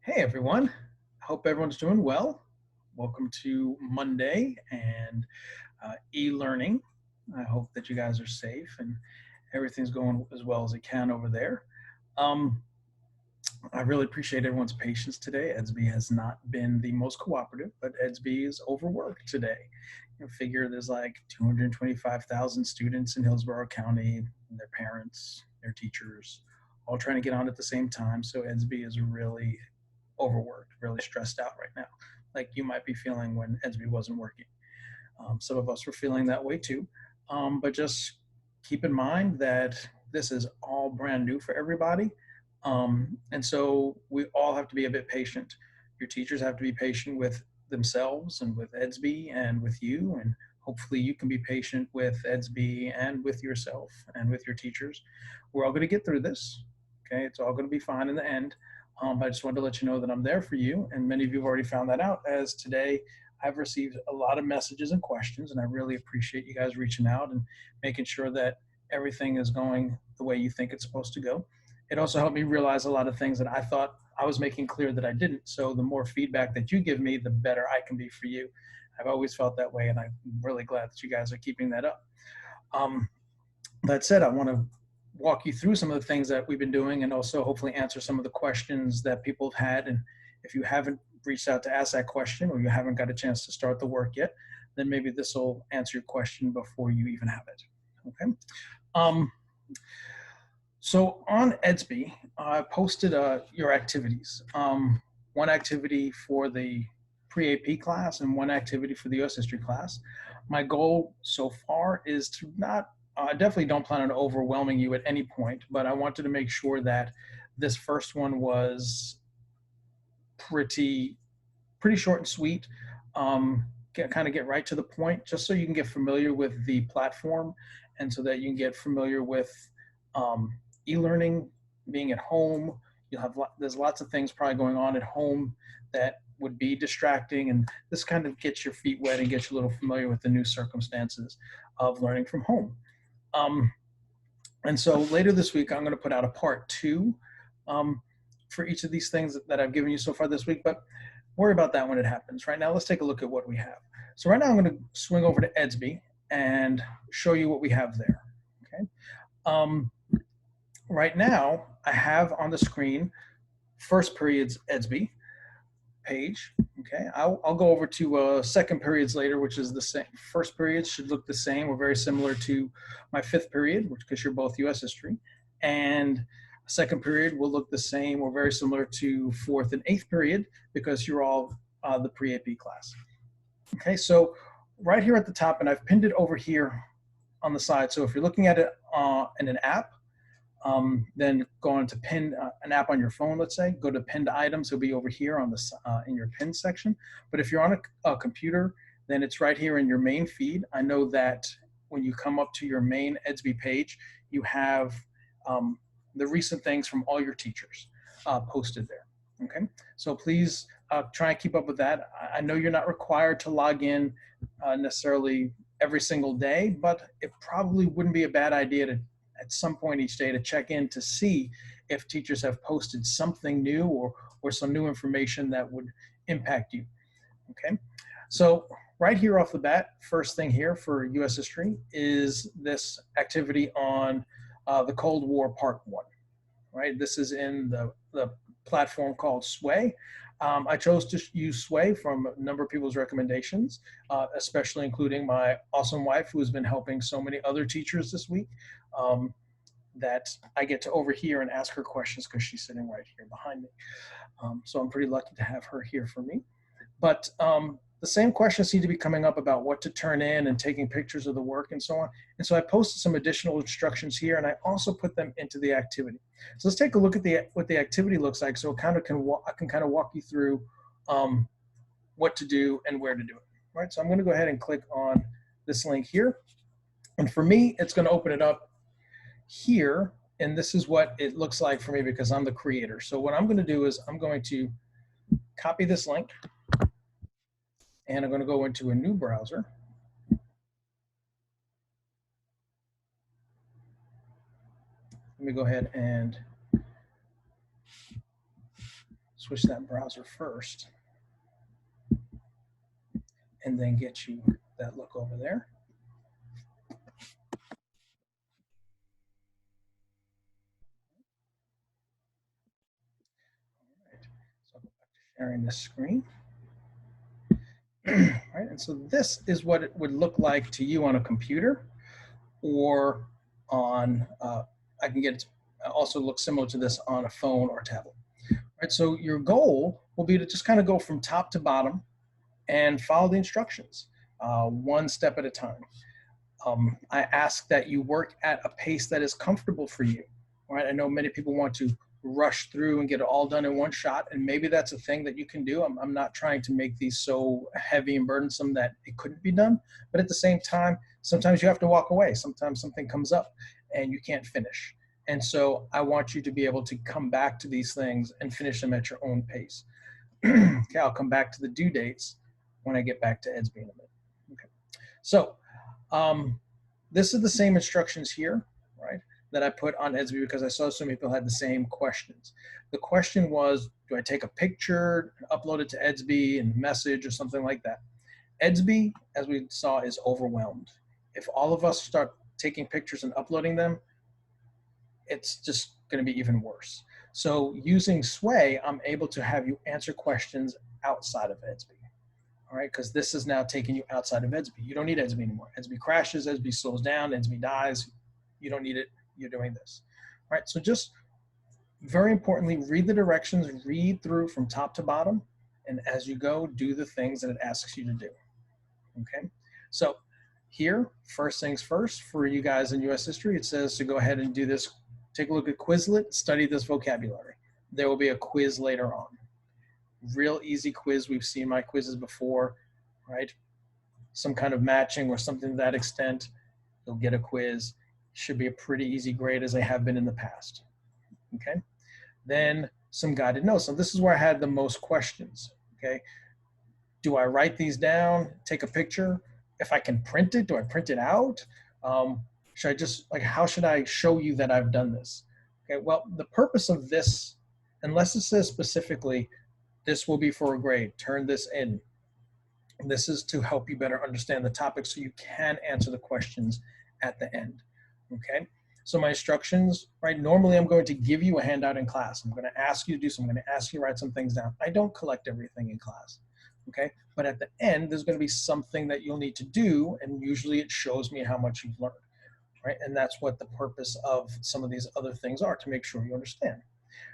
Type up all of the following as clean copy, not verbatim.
Hey everyone, hope everyone's doing well. Welcome to Monday and e-learning. I hope that you guys are safe and everything's going as well as it can over there. Um, I really appreciate everyone's patience today. EDSB has not been the most cooperative, but EDSB is overworked today. You figure there's like 225,000 students in Hillsborough County, and their parents, their teachers, all trying to get on at the same time. So EDSB is really overworked, really stressed out right now, like you might be feeling when EDSB wasn't working. Some of us were feeling that way too, but just keep in mind that this is all brand new for everybody. And so we all have to be a bit patient. Your teachers have to be patient with themselves and with EDSB and with you. And hopefully you can be patient with EDSB and with yourself and with your teachers. We're all going to get through this. Okay. It's all going to be fine in the end. I just wanted to let you know that I'm there for you. And many of you have already found that out, as today I've received a lot of messages and questions, and I really appreciate you guys reaching out and making sure that everything is going the way you think it's supposed to go. It also helped me realize a lot of things that I thought I was making clear that I didn't. So the more feedback that you give me, the better I can be for you. I've always felt that way, and I'm really glad that you guys are keeping that up. That said, I want to walk you through some of the things that we've been doing and also hopefully answer some of the questions that people have had. And if you haven't reached out to ask that question or you haven't got a chance to start the work yet, then maybe this will answer your question before you even have it. Okay. So on EDSB, I posted your activities. One activity for the pre-AP class and one activity for the US history class. My goal so far is to not, I definitely don't plan on overwhelming you at any point, but I wanted to make sure that this first one was pretty short and sweet. Kind of get right to the point, just so you can get familiar with the platform and so that you can get familiar with e-learning, being at home. There's lots of things probably going on at home that would be distracting, and this kind of gets your feet wet and gets you a little familiar with the new circumstances of learning from home. And so later this week, I'm going to put out a part 2 for each of these things that I've given you so far this week, but worry about that when it happens. Right now, let's take a look at what we have. So right now, I'm going to swing over to EDSB and show you what we have there. Okay. Right now, I have on the screen first period's EDSB page. Okay, I'll go over to second periods later, which is the same. First period should look the same or very similar to my fifth period, which because you're both U.S. history, and second period will look the same or very similar to fourth and eighth period because you're all the pre-AP class. Okay, so right here at the top, and I've pinned it over here on the side. So if you're looking at it in an app, then go on to pin an app on your phone, let's say, go to pinned items. It'll be over here on the in your pin section. But if you're on a computer, then it's right here in your main feed. I know that when you come up to your main EDSB page, you have the recent things from all your teachers posted there. Okay, so please try and keep up with that. I know you're not required to log in necessarily every single day, but it probably wouldn't be a bad idea to at some point each day to check in to see if teachers have posted something new or some new information that would impact you. Okay, so right here off the bat, first thing here for U.S. history is this activity on the Cold War Part 1. Right, this is in the platform called Sway. I chose to use Sway from a number of people's recommendations, especially including my awesome wife, who has been helping so many other teachers this week, that I get to overhear and ask her questions because she's sitting right here behind me. So I'm pretty lucky to have her here for me. But the same questions seem to be coming up about what to turn in and taking pictures of the work and so on. And so I posted some additional instructions here, and I also put them into the activity. So let's take a look at what the activity looks like, so I can kind of walk you through what to do and where to do it. Right. So I'm going to go ahead and click on this link here, and for me, it's going to open it up here, and this is what it looks like for me because I'm the creator. So what I'm going to do is I'm going to copy this link, and I'm going to go into a new browser. Let me go ahead and switch that browser first and then get you that look over there. All right. So I'll go back to sharing this screen. Right, and so this is what it would look like to you on a computer, or on, I can get it to also look similar to this on a phone or tablet. Right, so your goal will be to just kind of go from top to bottom and follow the instructions, one step at a time. I ask that you work at a pace that is comfortable for you. Right, I know many people want to rush through and get it all done in one shot, and maybe that's a thing that you can do. I'm not trying to make these so heavy and burdensome that it couldn't be done, but at the same time, sometimes you have to walk away. Sometimes something comes up and you can't finish. And so I want you to be able to come back to these things and finish them at your own pace. Okay, I'll come back to the due dates when I get back to EDSB in a minute. Okay, so this is the same instructions here, right, that I put on EDSB because I saw so many people had the same questions. The question was, do I take a picture and upload it to EDSB and message or something like that? EDSB, as we saw, is overwhelmed. If all of us start taking pictures and uploading them, it's just going to be even worse. So using Sway, I'm able to have you answer questions outside of EDSB. All right, because this is now taking you outside of EDSB. You don't need EDSB anymore. EDSB crashes, EDSB slows down, EDSB dies. You don't need it. You're doing this. All right, so just very importantly, read the directions, read through from top to bottom, and as you go, do the things that it asks you to do. Okay, so here, first things first, for you guys in US history, it says to go ahead and do this. Take a look at Quizlet, study this vocabulary. There will be a quiz later on. Real easy quiz. We've seen my quizzes before, right? Some kind of matching or something to that extent. You'll get a quiz. Should be a pretty easy grade as they have been in the past. Okay. Then some guided notes. So this is where I had the most questions. Okay. Do I write these down, take a picture? If I can print it, do I print it out? Should I just, like, how should I show you that I've done this? Okay, well, the purpose of this, unless it says specifically, this will be for a grade, turn this in. This is to help you better understand the topic so you can answer the questions at the end, okay? So my instructions, right, normally I'm going to give you a handout in class. I'm gonna ask you to do something, I'm gonna ask you to write some things down. I don't collect everything in class, okay? But at the end, there's gonna be something that you'll need to do, and usually it shows me how much you've learned. Right? And that's what the purpose of some of these other things are, to make sure you understand.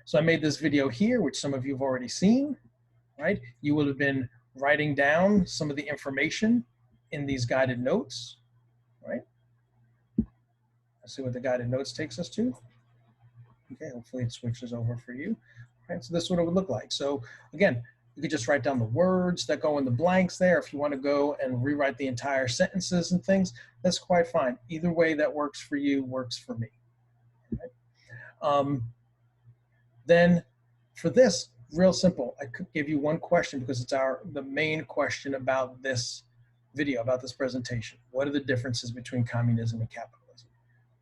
So I made this video here, which some of you have already seen, right? You will have been writing down some of the information in these guided notes, right? Let's see what the guided notes takes us to. Okay, hopefully it switches over for you. Right, so this is what it would look like. So again, you could just write down the words that go in the blanks there. If you want to go and rewrite the entire sentences and things, that's quite fine. Either way that works for you works for me. Right? Then for this, real simple. I could give you one question because it's the main question about this video, about this presentation. What are the differences between communism and capitalism?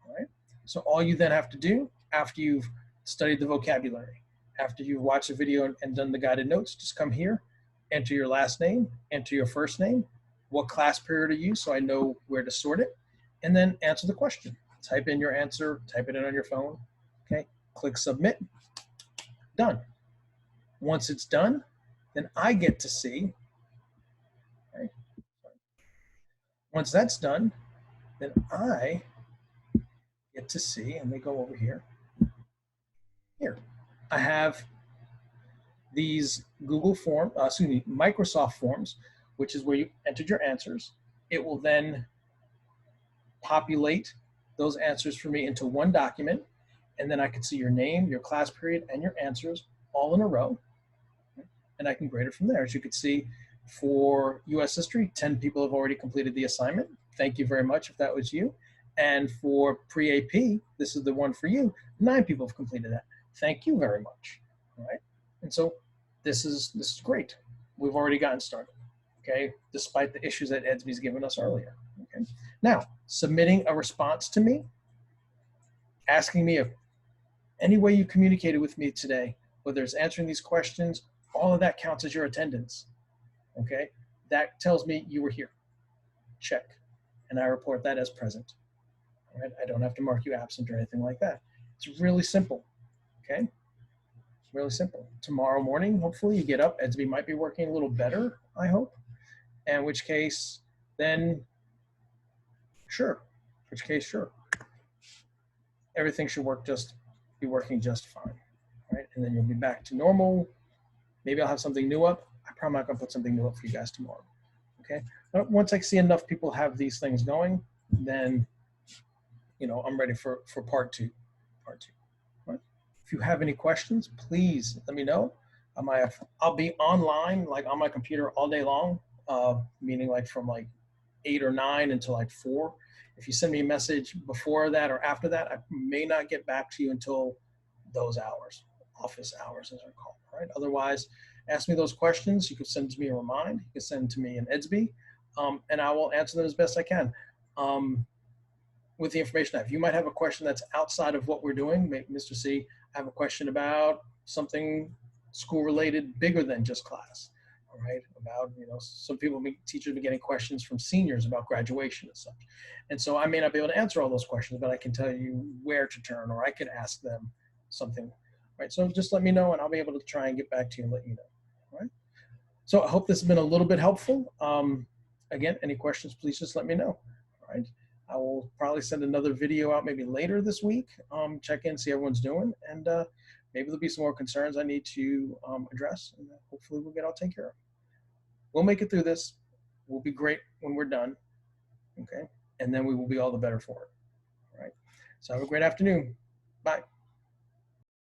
All right? So all you then have to do after you've studied the vocabulary, after you've watched the video and done the guided notes, just come here, enter your last name, enter your first name, what class period are you, so I know where to sort it, and then answer the question. Type in your answer, type it in on your phone, okay? Click submit, done. Once it's done, then I get to see, okay? Once that's done, then I get to see, and they go over here. Here, I have these Microsoft forms, which is where you entered your answers. It will then populate those answers for me into one document, and then I can see your name, your class period, and your answers all in a row, and I can grade it from there. As you can see, for US history, 10 people have already completed the assignment. Thank you very much if that was you. And for pre-AP, this is the one for you, 9 people have completed that. Thank you very much. All right. And so this is great. We've already gotten started, okay, despite the issues that EDSB's given us earlier. Okay. Now, submitting a response to me, asking me if any way you communicated with me today whether it's answering these questions, all of that counts as your attendance. Okay, that tells me you were here. Check, and I report that as present. All right, I don't have to mark you absent or anything like that. It's really simple. Okay, really simple. Tomorrow morning, hopefully you get up. EDSB might be working a little better, I hope. In which case, then sure. Which case, sure. Everything should be working just fine. Right, and then you'll be back to normal. Maybe I'll have something new up. I'm probably not gonna put something new up for you guys tomorrow. Okay, but once I see enough people have these things going, then I'm ready for part two. Right? If you have any questions, please let me know. I'll be online, like on my computer all day long, meaning like from like 8 or 9 until like 4. If you send me a message before that or after that, I may not get back to you until those hours, office hours as they're called, right? Otherwise, ask me those questions. You can send to me a remind. You can send to me an EDSB, and I will answer them as best I can with the information I have. You might have a question that's outside of what we're doing. Mr. C, I have a question about something school related bigger than just class. All right, about some teachers be getting questions from seniors about graduation and such, and so I may not be able to answer all those questions, but I can tell you where to turn, or I can ask them something. Right, so just let me know, and I'll be able to try and get back to you and let you know. All right, so I hope this has been a little bit helpful. Again, any questions, please just let me know. All right, I will probably send another video out maybe later this week. Check in, see how everyone's doing, and maybe there'll be some more concerns I need to address, and hopefully we'll get all taken care of. We'll make it through this. We'll be great when we're done, okay? And then we will be all the better for it, all right? So have a great afternoon. Bye.